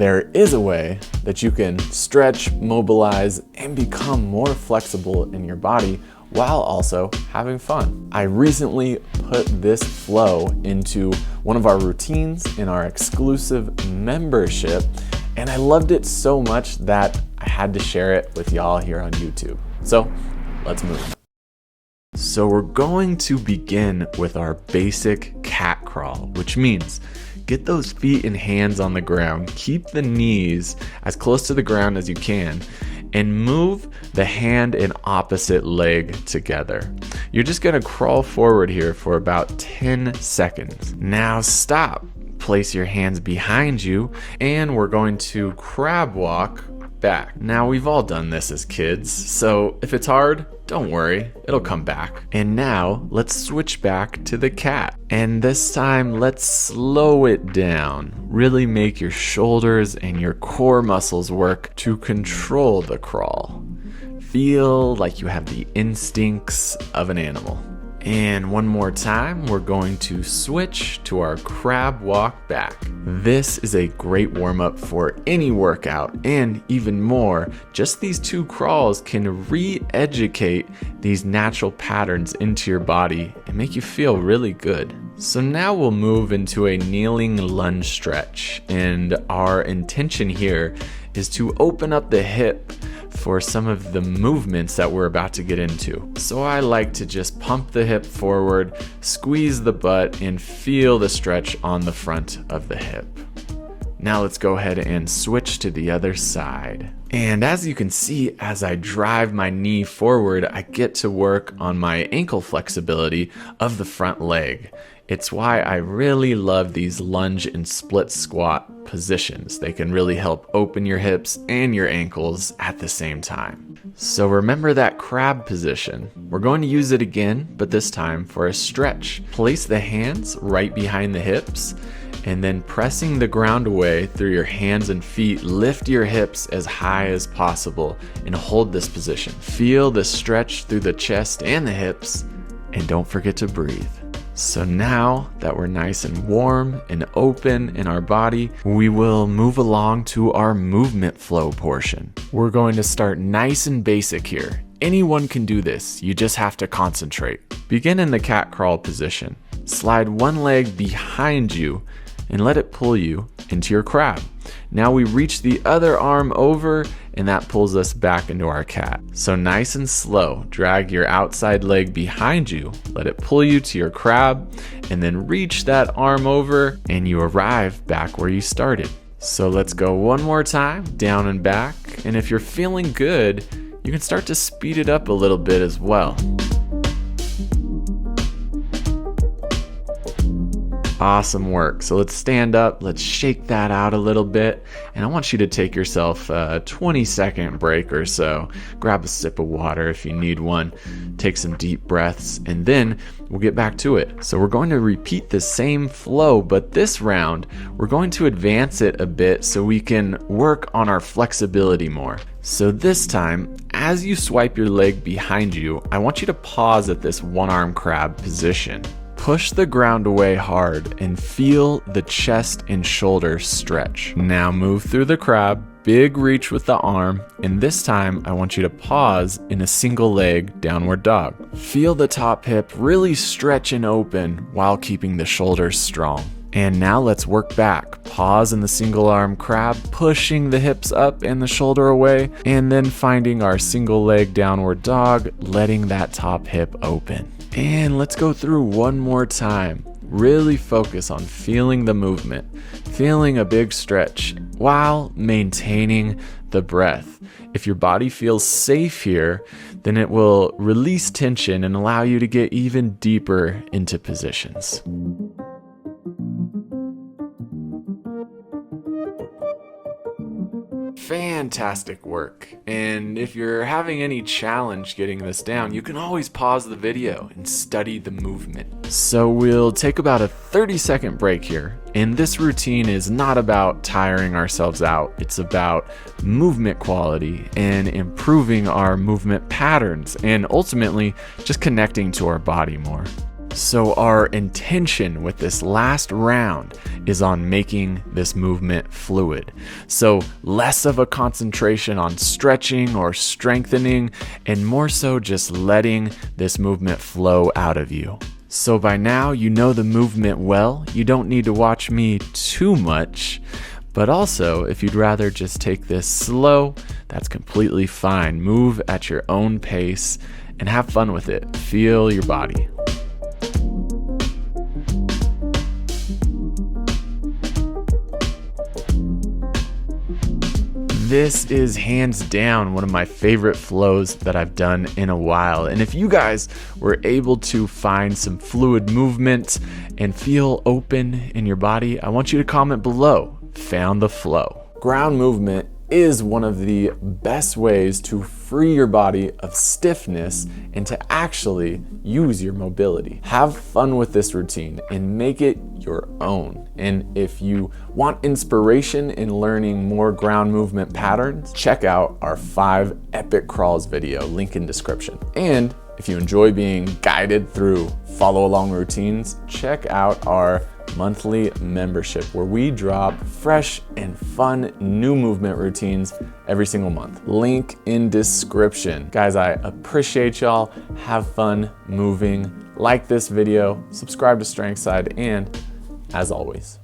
there is a way that you can stretch, mobilize, and become more flexible in your body while also having fun. I recently put this flow into one of our routines in our exclusive membership, and I loved it so much that I had to share it with y'all here on YouTube. So let's move. So we're going to begin with our basic cat crawl, which means get those feet and hands on the ground, keep the knees as close to the ground as you can, and move the hand and opposite leg together. You're just gonna crawl forward here for about 10 seconds. Now stop, place your hands behind you, and we're going to crab walk back. Now we've all done this as kids, so if it's hard, don't worry, it'll come back. And now let's switch back to the cat. And this time let's slow it down. Really make your shoulders and your core muscles work to control the crawl. Feel like you have the instincts of an animal. And one more time, we're going to switch to our crab walk back. This is a great warm-up for any workout, and even more, just these 2 crawls can re-educate these natural patterns into your body and make you feel really good. So now we'll move into a kneeling lunge stretch, and our intention here is to open up the hip for some of the movements that we're about to get into. So I like to just pump the hip forward, squeeze the butt, and feel the stretch on the front of the hip. Now let's go ahead and switch to the other side. And as you can see, as I drive my knee forward, I get to work on my ankle flexibility of the front leg. It's why I really love these lunge and split squat positions. They can really help open your hips and your ankles at the same time. So remember that crab position. We're going to use it again, but this time for a stretch. Place the hands right behind the hips, and then pressing the ground away through your hands and feet, lift your hips as high as possible and hold this position. Feel the stretch through the chest and the hips, and don't forget to breathe. So now that we're nice and warm and open in our body, we will move along to our movement flow portion. We're going to start nice and basic here. Anyone can do this, you just have to concentrate. Begin in the cat crawl position. Slide one leg behind you and let it pull you into your crab. Now we reach the other arm over, and that pulls us back into our cat. So nice and slow, drag your outside leg behind you, let it pull you to your crab, and then reach that arm over, and you arrive back where you started. So let's go one more time, down and back, and if you're feeling good, you can start to speed it up a little bit as well. Awesome work. So let's stand up, let's shake that out a little bit, and I want you to take yourself a 20-second break or so. Grab a sip of water if you need one, take some deep breaths, and then we'll get back to it. So we're going to repeat the same flow, but this round we're going to advance it a bit so we can work on our flexibility more. So this time, as you swipe your leg behind you, I want you to pause at this one-arm crab position. Push the ground away hard and feel the chest and shoulder stretch. Now move through the crab, big reach with the arm, and this time I want you to pause in a single leg downward dog. Feel the top hip really stretch and open while keeping the shoulders strong. And now let's work back. Pause in the single arm crab, pushing the hips up and the shoulder away, and then finding our single leg downward dog, letting that top hip open. And let's go through one more time. Really focus on feeling the movement, feeling a big stretch while maintaining the breath. If your body feels safe here, then it will release tension and allow you to get even deeper into positions. Fantastic work. And if you're having any challenge getting this down, you can always pause the video and study the movement. So we'll take about a 30-second break here. And this routine is not about tiring ourselves out. It's about movement quality and improving our movement patterns and ultimately just connecting to our body more. So our intention with this last round is on making this movement fluid. So less of a concentration on stretching or strengthening, and more so just letting this movement flow out of you. So by now you know the movement well. You don't need to watch me too much, but also if you'd rather just take this slow, that's completely fine. Move at your own pace and have fun with it. Feel your body. This is hands down one of my favorite flows that I've done in a while. And if you guys were able to find some fluid movement and feel open in your body, I want you to comment below, found the flow. Ground movement is one of the best ways to free your body of stiffness and to actually use your mobility. Have fun with this routine and make it your own. And if you want inspiration in learning more ground movement patterns, check out our 5 epic crawls video, link in description. And if you enjoy being guided through follow along routines, check out our monthly membership where we drop fresh and fun new movement routines every single month. Link in description. Guys, I appreciate y'all. Have fun moving. Like this video, subscribe to Strength Side, and as always,